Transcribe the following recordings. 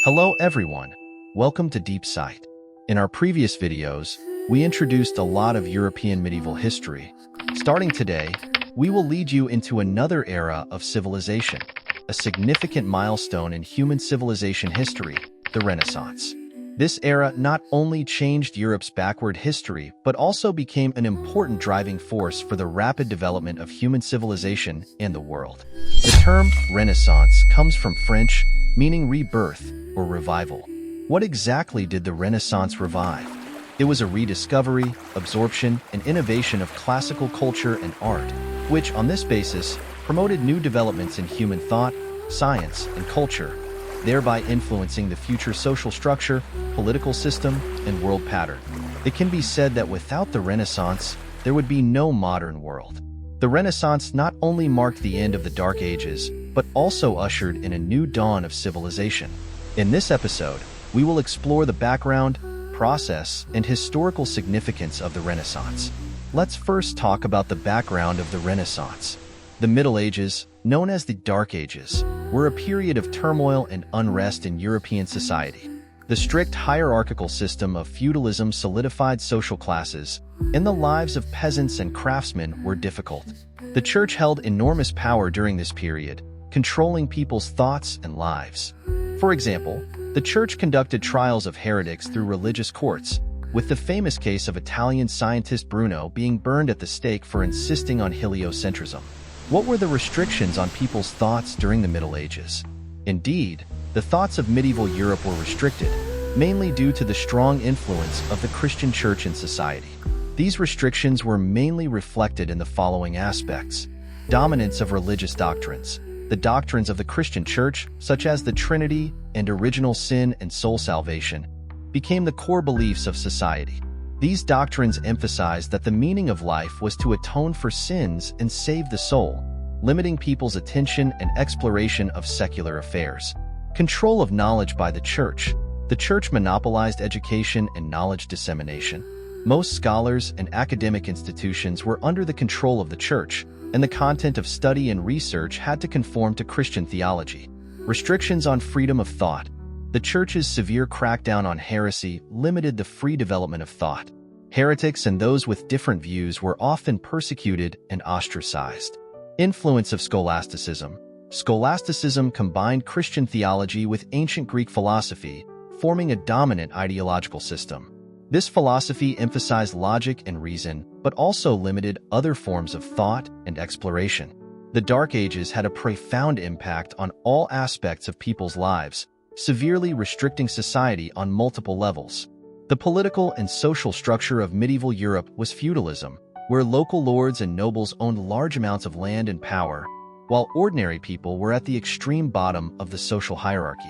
Hello everyone, welcome to Deep Sight. In our previous videos, we introduced a lot of European medieval history. Starting today, we will lead you into another era of civilization, a significant milestone in human civilization history, the Renaissance. This era not only changed Europe's backward history, but also became an important driving force for the rapid development of human civilization and the world. The term Renaissance comes from French, meaning rebirth or revival. What exactly did the Renaissance revive? It was a rediscovery, absorption, and innovation of classical culture and art, which, on this basis, promoted new developments in human thought, science, and culture, thereby influencing the future social structure, political system, and world pattern. It can be said that without the Renaissance, there would be no modern world. The Renaissance not only marked the end of the Dark Ages, but also ushered in a new dawn of civilization. In this episode, we will explore the background, process, and historical significance of the Renaissance. Let's first talk about the background of the Renaissance. The Middle Ages, known as the Dark Ages, were a period of turmoil and unrest in European society. The strict hierarchical system of feudalism solidified social classes, and the lives of peasants and craftsmen were difficult. The church held enormous power during this period, controlling people's thoughts and lives. For example, the church conducted trials of heretics through religious courts, with the famous case of Italian scientist Bruno being burned at the stake for insisting on heliocentrism. What were the restrictions on people's thoughts during the Middle Ages? Indeed, the thoughts of medieval Europe were restricted, mainly due to the strong influence of the Christian church in society. These restrictions were mainly reflected in the following aspects: dominance of religious doctrines. The doctrines of the Christian church, such as the Trinity and original sin and soul salvation, became the core beliefs of society. These doctrines emphasized that the meaning of life was to atone for sins and save the soul, limiting people's attention and exploration of secular affairs. Control of knowledge by the church. The church monopolized education and knowledge dissemination. Most scholars and academic institutions were under the control of the church, and the content of study and research had to conform to Christian theology. Restrictions on freedom of thought. The church's severe crackdown on heresy limited the free development of thought. Heretics and those with different views were often persecuted and ostracized. Influence of scholasticism. Scholasticism combined Christian theology with ancient Greek philosophy, forming a dominant ideological system. This philosophy emphasized logic and reason, but also limited other forms of thought and exploration. The Dark Ages had a profound impact on all aspects of people's lives, severely restricting society on multiple levels. The political and social structure of medieval Europe was feudalism, where local lords and nobles owned large amounts of land and power, while ordinary people were at the extreme bottom of the social hierarchy.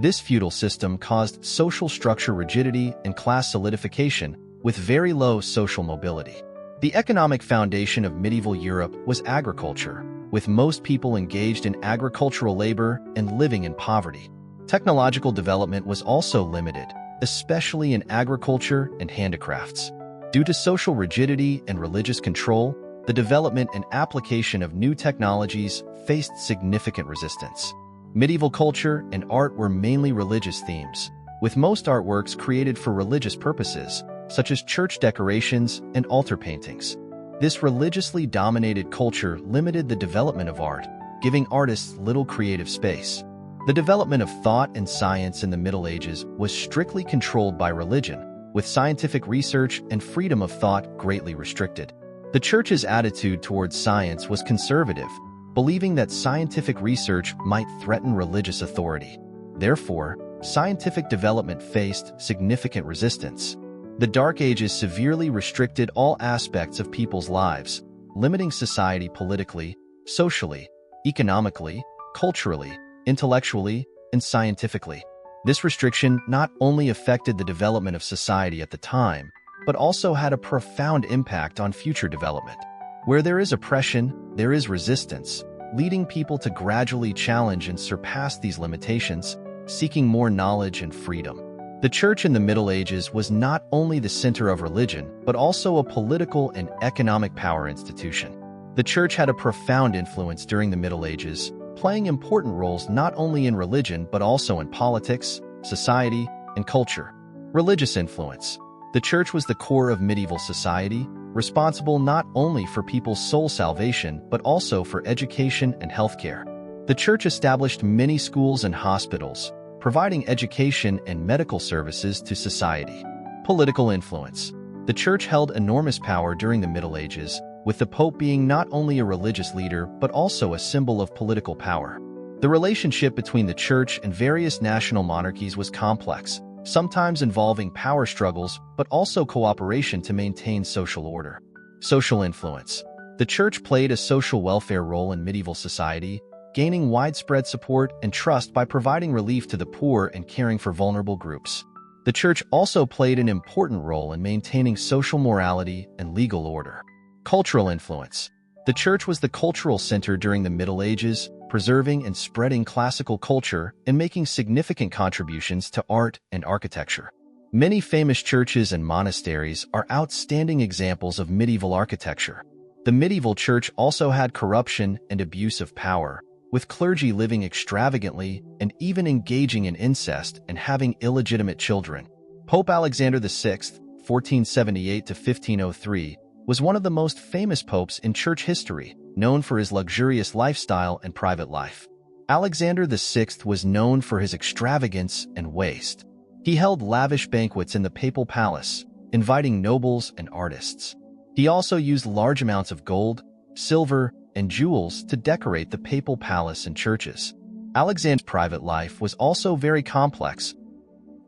This feudal system caused social structure rigidity and class solidification, with very low social mobility. The economic foundation of medieval Europe was agriculture, with most people engaged in agricultural labor and living in poverty. Technological development was also limited, especially in agriculture and handicrafts. Due to social rigidity and religious control, the development and application of new technologies faced significant resistance. Medieval culture and art were mainly religious themes, with most artworks created for religious purposes, such as church decorations and altar paintings. This religiously dominated culture limited the development of art, giving artists little creative space. The development of thought and science in the Middle Ages was strictly controlled by religion, with scientific research and freedom of thought greatly restricted. The church's attitude towards science was conservative, believing that scientific research might threaten religious authority. Therefore, scientific development faced significant resistance. The Dark Ages severely restricted all aspects of people's lives, limiting society politically, socially, economically, culturally, intellectually, and scientifically. This restriction not only affected the development of society at the time, but also had a profound impact on future development. Where there is oppression, there is resistance, leading people to gradually challenge and surpass these limitations, seeking more knowledge and freedom. The church in the Middle Ages was not only the center of religion, but also a political and economic power institution. The church had a profound influence during the Middle Ages, playing important roles not only in religion but also in politics, society, and culture. Religious influence. The church was the core of medieval society, responsible not only for people's soul salvation but also for education and healthcare. The church established many schools and hospitals, providing education and medical services to society. Political influence. The church held enormous power during the Middle Ages, with the Pope being not only a religious leader but also a symbol of political power. The relationship between the church and various national monarchies was complex, sometimes involving power struggles but also cooperation to maintain social order. Social influence. The church played a social welfare role in medieval society, gaining widespread support and trust by providing relief to the poor and caring for vulnerable groups. The church also played an important role in maintaining social morality and legal order. Cultural influence. The church was the cultural center during the Middle Ages, preserving and spreading classical culture and making significant contributions to art and architecture. Many famous churches and monasteries are outstanding examples of medieval architecture. The medieval church also had corruption and abuse of power, with clergy living extravagantly and even engaging in incest and having illegitimate children. Pope Alexander VI, 1478 to 1503, was one of the most famous popes in church history, known for his luxurious lifestyle and private life. Alexander VI was known for his extravagance and waste. He held lavish banquets in the papal palace, inviting nobles and artists. He also used large amounts of gold, silver, and jewels to decorate the papal palace and churches. Alexander's private life was also very complex,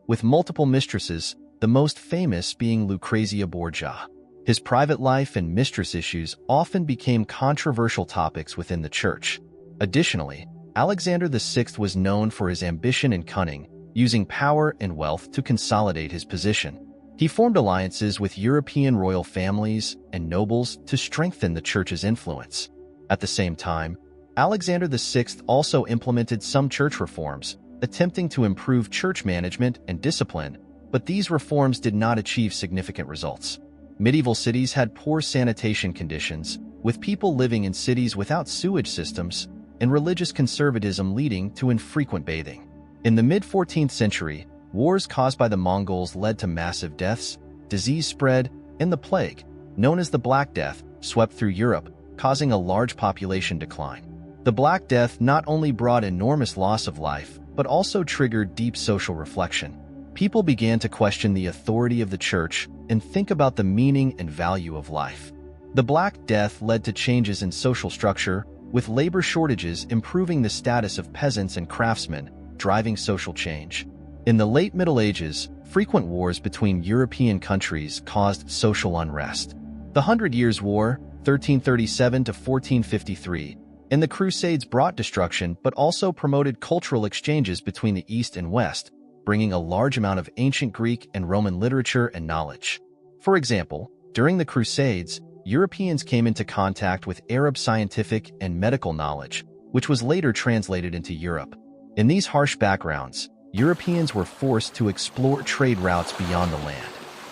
with multiple mistresses, the most famous being Lucrezia Borgia. His private life and mistress issues often became controversial topics within the church. Additionally, Alexander VI was known for his ambition and cunning, using power and wealth to consolidate his position. He formed alliances with European royal families and nobles to strengthen the church's influence. At the same time, Alexander VI also implemented some church reforms, attempting to improve church management and discipline, but these reforms did not achieve significant results. Medieval cities had poor sanitation conditions, with people living in cities without sewage systems, and religious conservatism leading to infrequent bathing. In the mid-14th century, wars caused by the Mongols led to massive deaths, disease spread, and the plague, known as the Black Death, swept through Europe, causing a large population decline. The Black Death not only brought enormous loss of life, but also triggered deep social reflection. People began to question the authority of the church and think about the meaning and value of life. The Black Death led to changes in social structure, with labor shortages improving the status of peasants and craftsmen, driving social change. In the late Middle Ages, frequent wars between European countries caused social unrest. The Hundred Years' War, 1337 to 1453, and the Crusades brought destruction but also promoted cultural exchanges between the East and West, bringing a large amount of ancient Greek and Roman literature and knowledge. For example, during the Crusades, Europeans came into contact with Arab scientific and medical knowledge, which was later translated into Europe. In these harsh backgrounds, Europeans were forced to explore trade routes beyond the land.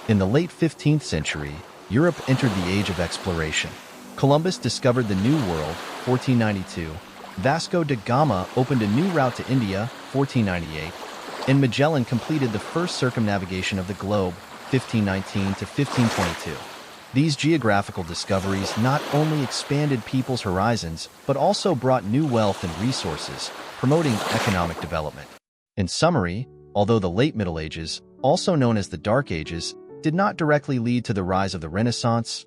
In the late 15th century, Europe entered the age of exploration. Columbus discovered the New World, 1492. Vasco da Gama opened a new route to India, 1498. And Magellan completed the first circumnavigation of the globe, 1519 to 1522. These geographical discoveries not only expanded people's horizons, but also brought new wealth and resources, promoting economic development. In summary, although the late Middle Ages, also known as the Dark Ages, did not directly lead to the rise of the Renaissance,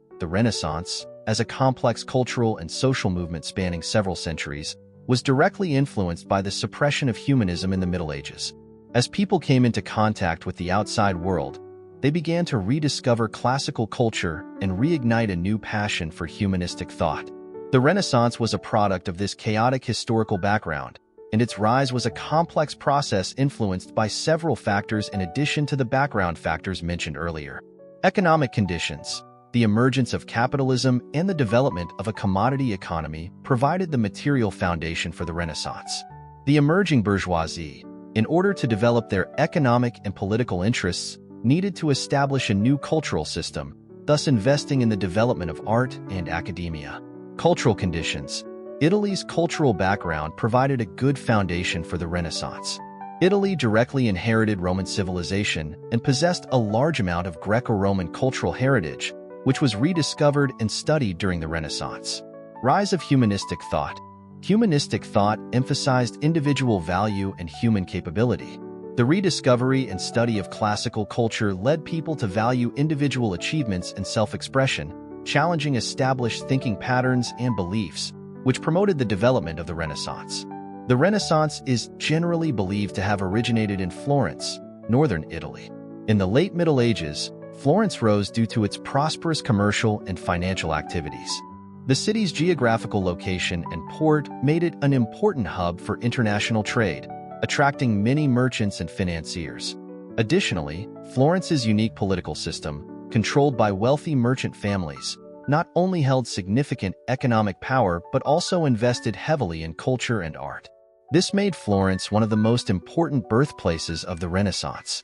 as a complex cultural and social movement spanning several centuries, was directly influenced by the suppression of humanism in the Middle Ages. As people came into contact with the outside world, they began to rediscover classical culture and reignite a new passion for humanistic thought. The Renaissance was a product of this chaotic historical background, and its rise was a complex process influenced by several factors in addition to the background factors mentioned earlier. Economic conditions, the emergence of capitalism, and the development of a commodity economy provided the material foundation for the Renaissance. The emerging bourgeoisie, in order to develop their economic and political interests, needed to establish a new cultural system, thus investing in the development of art and academia. Cultural conditions. Italy's cultural background provided a good foundation for the Renaissance. Italy directly inherited Roman civilization and possessed a large amount of Greco-Roman cultural heritage, which was rediscovered and studied during the Renaissance. Rise of humanistic thought. Humanistic thought emphasized individual value and human capability. The rediscovery and study of classical culture led people to value individual achievements and self-expression, challenging established thinking patterns and beliefs, which promoted the development of the Renaissance. The Renaissance is generally believed to have originated in Florence, northern Italy. In the late Middle Ages, Florence rose due to its prosperous commercial and financial activities. The city's geographical location and port made it an important hub for international trade, attracting many merchants and financiers. Additionally, Florence's unique political system, controlled by wealthy merchant families, not only held significant economic power but also invested heavily in culture and art. This made Florence one of the most important birthplaces of the Renaissance.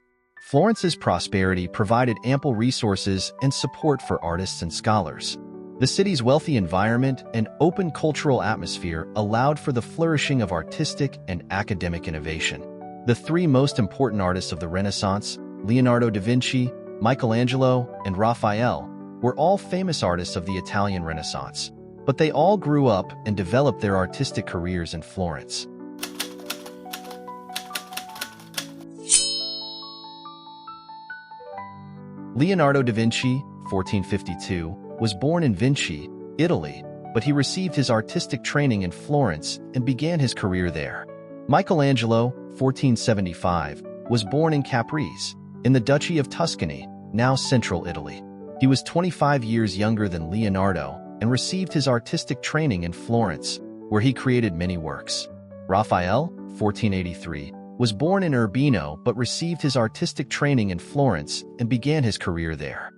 Florence's prosperity provided ample resources and support for artists and scholars. The city's wealthy environment and open cultural atmosphere allowed for the flourishing of artistic and academic innovation. The three most important artists of the Renaissance, Leonardo da Vinci, Michelangelo, and Raphael, were all famous artists of the Italian Renaissance, but they all grew up and developed their artistic careers in Florence. Leonardo da Vinci, 1452, was born in Vinci, Italy, but he received his artistic training in Florence and began his career there. Michelangelo, 1475, was born in Caprese, in the Duchy of Tuscany, now central Italy. He was 25 years younger than Leonardo and received his artistic training in Florence, where he created many works. Raphael, 1483, was born in Urbino but received his artistic training in Florence and began his career there.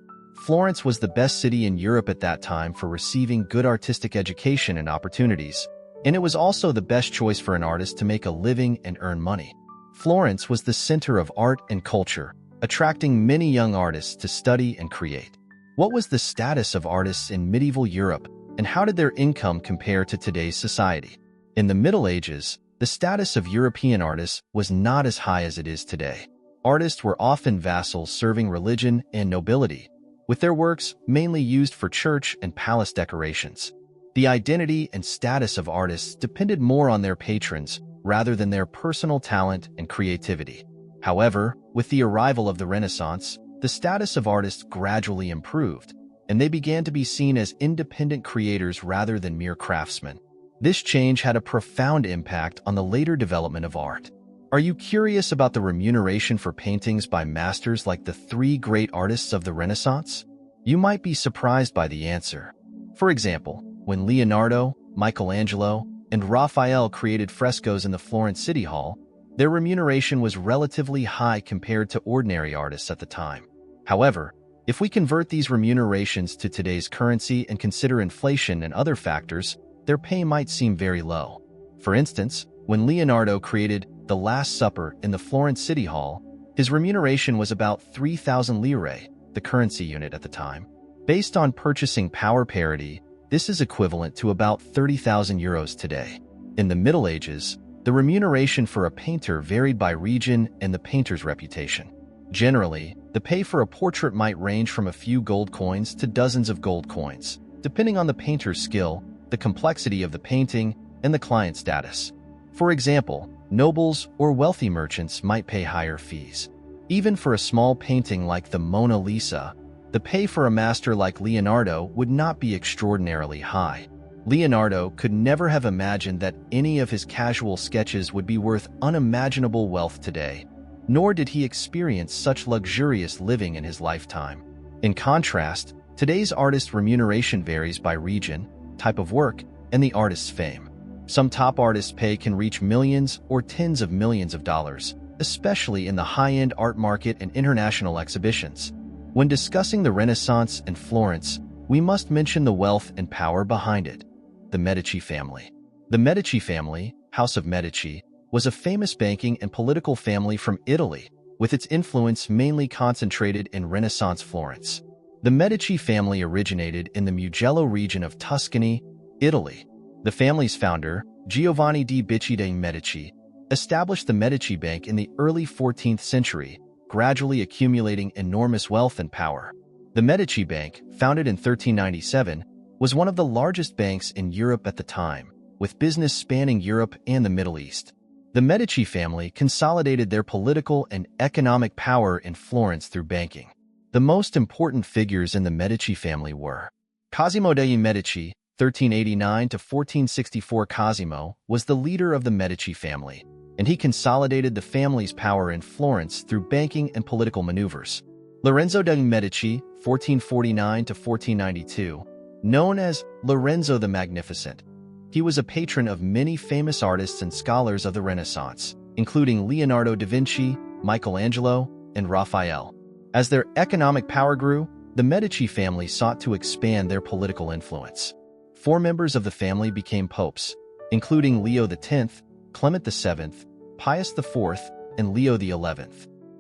Florence was the best city in Europe at that time for receiving good artistic education and opportunities, and it was also the best choice for an artist to make a living and earn money. Florence was the center of art and culture, attracting many young artists to study and create. What was the status of artists in medieval Europe, and how did their income compare to today's society? In the Middle Ages, the status of European artists was not as high as it is today. Artists were often vassals serving religion and nobility, with their works mainly used for church and palace decorations. The identity and status of artists depended more on their patrons rather than their personal talent and creativity. However, with the arrival of the Renaissance, the status of artists gradually improved, and they began to be seen as independent creators rather than mere craftsmen. This change had a profound impact on the later development of art. Are you curious about the remuneration for paintings by masters like the three great artists of the Renaissance? You might be surprised by the answer. For example, when Leonardo, Michelangelo, and Raphael created frescoes in the Florence City Hall, their remuneration was relatively high compared to ordinary artists at the time. However, if we convert these remunerations to today's currency and consider inflation and other factors, their pay might seem very low. For instance, when Leonardo created The Last Supper in the Florence City Hall, his remuneration was about 3,000 lire, the currency unit at the time. Based on purchasing power parity, this is equivalent to about 30,000 euros today. In the Middle Ages, the remuneration for a painter varied by region and the painter's reputation. Generally, the pay for a portrait might range from a few gold coins to dozens of gold coins, depending on the painter's skill, the complexity of the painting, and the client's status. For example, nobles or wealthy merchants might pay higher fees. Even for a small painting like the Mona Lisa, the pay for a master like Leonardo would not be extraordinarily high. Leonardo could never have imagined that any of his casual sketches would be worth unimaginable wealth today, nor did he experience such luxurious living in his lifetime. In contrast, today's artist remuneration varies by region, type of work, and the artist's fame. Some top artists' pay can reach millions or tens of millions of dollars, especially in the high-end art market and international exhibitions. When discussing the Renaissance and Florence, we must mention the wealth and power behind it. The Medici family. The Medici family, House of Medici, was a famous banking and political family from Italy, with its influence mainly concentrated in Renaissance Florence. The Medici family originated in the Mugello region of Tuscany, Italy. The family's founder, Giovanni di Bicci de' Medici, established the Medici Bank in the early 14th century, gradually accumulating enormous wealth and power. The Medici Bank, founded in 1397, was one of the largest banks in Europe at the time, with business spanning Europe and the Middle East. The Medici family consolidated their political and economic power in Florence through banking. The most important figures in the Medici family were Cosimo dei Medici, 1389 to 1464. Cosimo was the leader of the Medici family, and he consolidated the family's power in Florence through banking and political maneuvers. Lorenzo dei Medici, 1449 to 1492, known as Lorenzo the Magnificent. He was a patron of many famous artists and scholars of the Renaissance, including Leonardo da Vinci, Michelangelo, and Raphael. As their economic power grew, the Medici family sought to expand their political influence. 4 members of the family became popes, including Leo X, Clement VII, Pius IV, and Leo XI.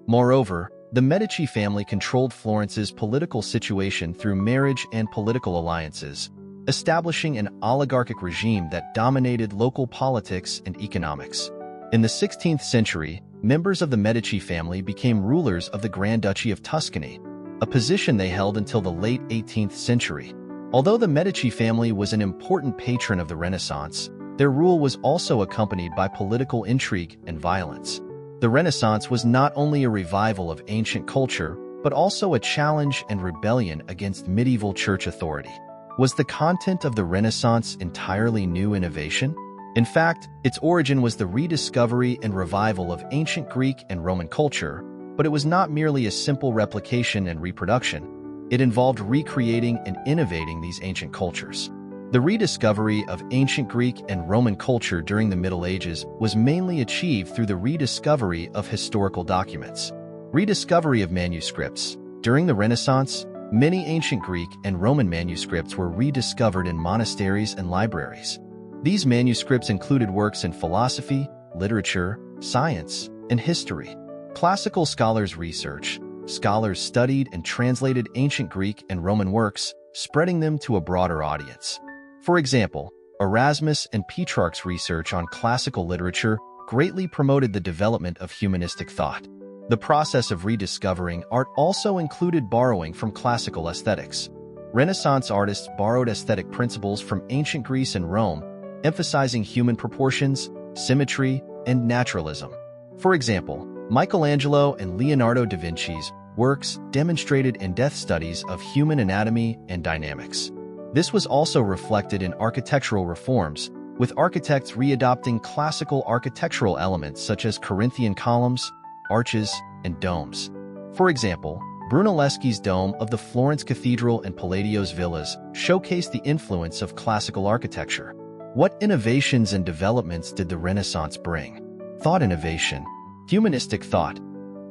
Moreover, the Medici family controlled Florence's political situation through marriage and political alliances, establishing an oligarchic regime that dominated local politics and economics. In the 16th century, members of the Medici family became rulers of the Grand Duchy of Tuscany, a position they held until the late 18th century. Although the Medici family was an important patron of the Renaissance, their rule was also accompanied by political intrigue and violence. The Renaissance was not only a revival of ancient culture, but also a challenge and rebellion against medieval church authority. Was the content of the Renaissance entirely new innovation? In fact, its origin was the rediscovery and revival of ancient Greek and Roman culture, but it was not merely a simple replication and reproduction. It involved recreating and innovating these ancient cultures. The rediscovery of ancient Greek and Roman culture during the Middle Ages was mainly achieved through the rediscovery of historical documents. Rediscovery of manuscripts. During the Renaissance, many ancient Greek and Roman manuscripts were rediscovered in monasteries and libraries. These manuscripts included works in philosophy, literature, science, and history. Classical scholars research. Scholars studied and translated ancient Greek and Roman works, spreading them to a broader audience. For example, Erasmus and Petrarch's research on classical literature greatly promoted the development of humanistic thought. The process of rediscovering art also included borrowing from classical aesthetics. Renaissance artists borrowed aesthetic principles from ancient Greece and Rome, emphasizing human proportions, symmetry, and naturalism. For example, Michelangelo and Leonardo da Vinci's works demonstrated in-depth studies of human anatomy and dynamics. This was also reflected in architectural reforms, with architects readopting classical architectural elements such as Corinthian columns, arches, and domes. For example, Brunelleschi's dome of the Florence Cathedral and Palladio's villas showcased the influence of classical architecture. What innovations and developments did the Renaissance bring? Thought innovation. Humanistic thought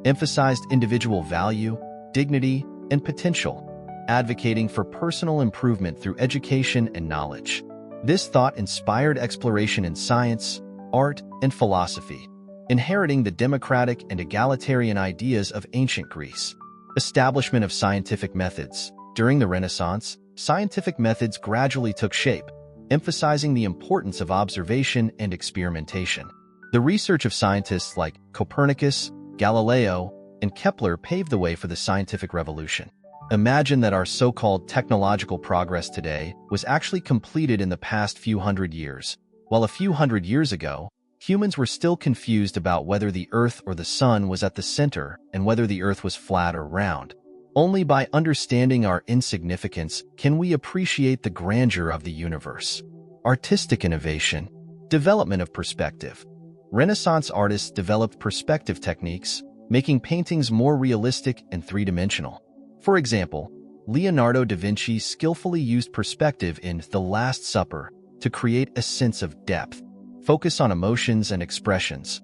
emphasized individual value, dignity, and potential, advocating for personal improvement through education and knowledge. This thought inspired exploration in science, art, and philosophy, inheriting the democratic and egalitarian ideas of ancient Greece. Establishment of scientific methods. During the Renaissance, scientific methods gradually took shape, emphasizing the importance of observation and experimentation. The research of scientists like Copernicus, Galileo, and Kepler paved the way for the scientific revolution. Imagine that our so-called technological progress today was actually completed in the past few hundred years, while a few hundred years ago, humans were still confused about whether the Earth or the Sun was at the center and whether the Earth was flat or round. Only by understanding our insignificance can we appreciate the grandeur of the universe. Artistic innovation. Development of perspective. Renaissance artists developed perspective techniques, making paintings more realistic and three-dimensional. For example, Leonardo da Vinci skillfully used perspective in The Last Supper to create a sense of depth. Focus on emotions and expressions.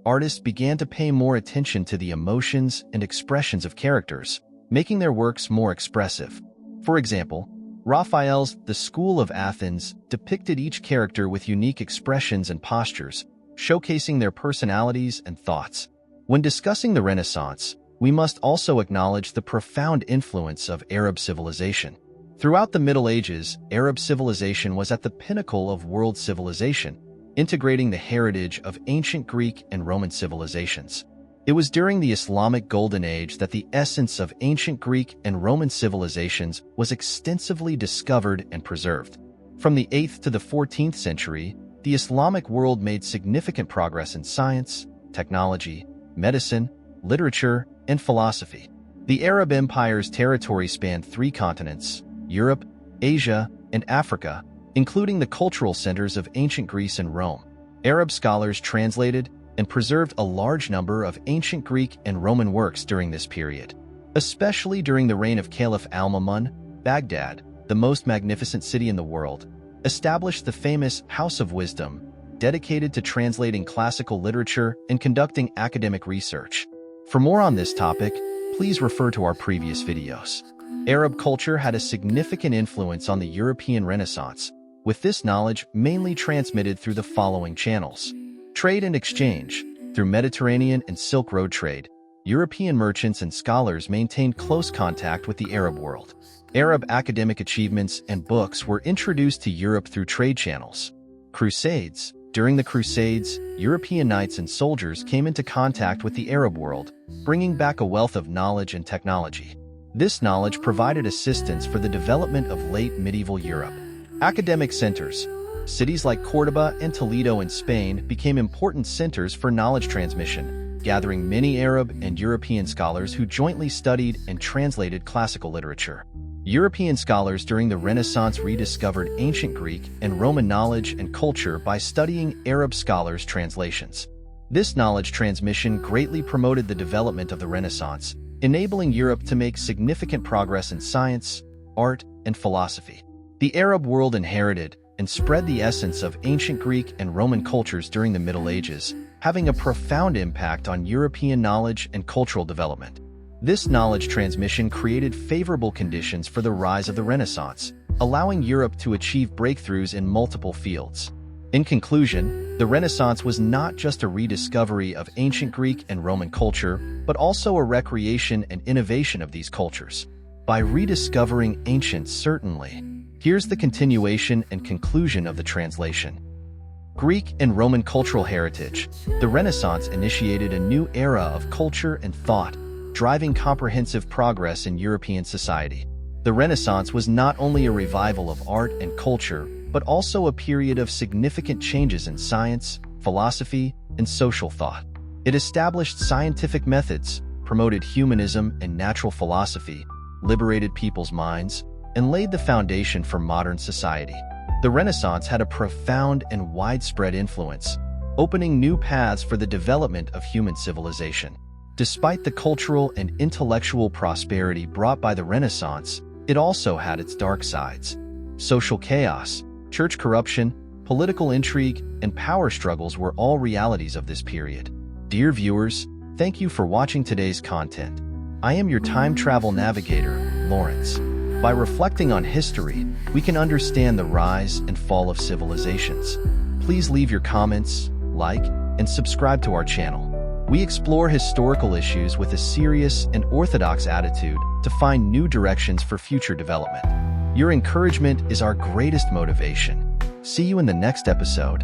Artists began to pay more attention to the emotions and expressions of characters, making their works more expressive. For example, Raphael's The School of Athens depicted each character with unique expressions and postures, showcasing their personalities and thoughts. When discussing the Renaissance, we must also acknowledge the profound influence of Arab civilization. Throughout the Middle Ages, Arab civilization was at the pinnacle of world civilization, integrating the heritage of ancient Greek and Roman civilizations. It was during the Islamic Golden Age that the essence of ancient Greek and Roman civilizations was extensively discovered and preserved. From the 8th to the 14th century, the Islamic world made significant progress in science, technology, medicine, literature, and philosophy. The Arab Empire's territory spanned 3 continents: Europe, Asia, and Africa, including the cultural centers of ancient Greece and Rome. Arab scholars translated and preserved a large number of ancient Greek and Roman works during this period. Especially during the reign of Caliph al-Ma'mun, Baghdad, the most magnificent city in the world, established the famous House of Wisdom, dedicated to translating classical literature and conducting academic research. For more on this topic, please refer to our previous videos. Arab culture had a significant influence on the European Renaissance, with this knowledge mainly transmitted through the following channels. Trade and exchange. Through Mediterranean and Silk Road trade, European merchants and scholars maintained close contact with the Arab world. Arab academic achievements and books were introduced to Europe through trade channels. Crusades. During the Crusades, European knights and soldiers came into contact with the Arab world, bringing back a wealth of knowledge and technology. This knowledge provided assistance for the development of late medieval Europe. Academic centers. Cities like Córdoba and Toledo in Spain became important centers for knowledge transmission, gathering many Arab and European scholars who jointly studied and translated classical literature. European scholars during the Renaissance rediscovered ancient Greek and Roman knowledge and culture by studying Arab scholars' translations. This knowledge transmission greatly promoted the development of the Renaissance, enabling Europe to make significant progress in science, art, and philosophy. The Arab world inherited and spread the essence of ancient Greek and Roman cultures during the Middle Ages, having a profound impact on European knowledge and cultural development. This knowledge transmission created favorable conditions for the rise of the Renaissance, allowing Europe to achieve breakthroughs in multiple fields. In conclusion, the Renaissance was not just a rediscovery of ancient Greek and Roman culture, but also a recreation and innovation of these cultures. By rediscovering ancient certainly, here's the continuation and conclusion of the translation. Greek and Roman cultural heritage. The Renaissance initiated a new era of culture and thought, driving comprehensive progress in European society. The Renaissance was not only a revival of art and culture, but also a period of significant changes in science, philosophy, and social thought. It established scientific methods, promoted humanism and natural philosophy, liberated people's minds, and laid the foundation for modern society. The Renaissance had a profound and widespread influence, opening new paths for the development of human civilization. Despite the cultural and intellectual prosperity brought by the Renaissance, it also had its dark sides. Social chaos, church corruption, political intrigue, and power struggles were all realities of this period. Dear viewers, thank you for watching today's content. I am your time travel navigator, Lawrence. By reflecting on history, we can understand the rise and fall of civilizations. Please leave your comments, like, and subscribe to our channel. We explore historical issues with a serious and orthodox attitude to find new directions for future development. Your encouragement is our greatest motivation. See you in the next episode.